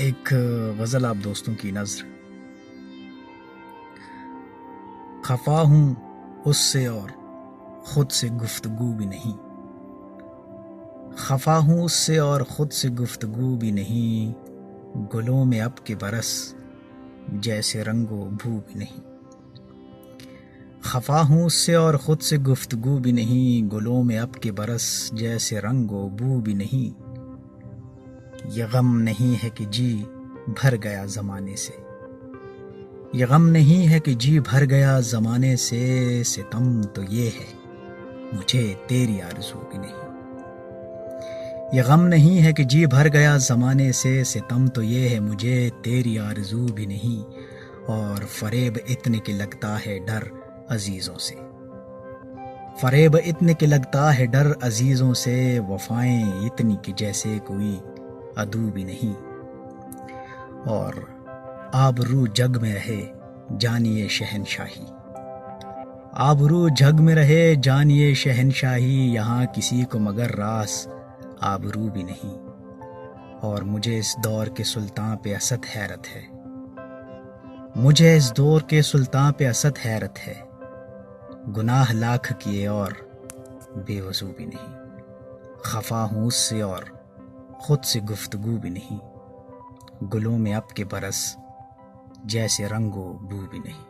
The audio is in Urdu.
ایک غزل آپ دوستوں کی نظر۔ خفا ہوں اس سے اور خود سے گفتگو بھی نہیں، خفا ہوں اس سے اور خود سے گفتگو بھی نہیں، گلوں میں اب کے برس جیسے رنگ و بو بھی نہیں۔ خفا ہوں اس سے اور خود سے گفتگو بھی نہیں، گلوں میں اب کے برس جیسے رنگ و بو بھی نہیں۔ یہ غم نہیں ہے کہ جی بھر گیا زمانے سے، یہ غم نہیں ہے کہ جی بھر گیا زمانے سے، ستم تو یہ ہے مجھے تیری آرزو بھی نہیں۔ یہ غم نہیں ہے کہ جی بھر گیا زمانے سے، ستم تو یہ ہے مجھے تیری آرزو بھی نہیں۔ اور فریب اتنے کہ لگتا ہے ڈر عزیزوں سے، فریب اتنے کہ لگتا ہے ڈر عزیزوں سے، وفائیں اتنی کہ جیسے کوئی عدو بھی نہیں۔ اور آبرو جگ میں رہے جانیے شہنشاہی، آبرو جگ میں رہے جانیے شہنشاہی، یہاں کسی کو مگر راس آبرو بھی نہیں۔ اور مجھے اس دور کے سلطان پہ اسد حیرت ہے، مجھے اس دور کے سلطان پہ اسد حیرت ہے، گناہ لاکھ کیے اور بے وضو بھی نہیں۔ خفا ہوں اس سے اور خود سے گفتگو بھی نہیں، گلوں میں اب کے برس جیسے رنگ و بو بھی نہیں۔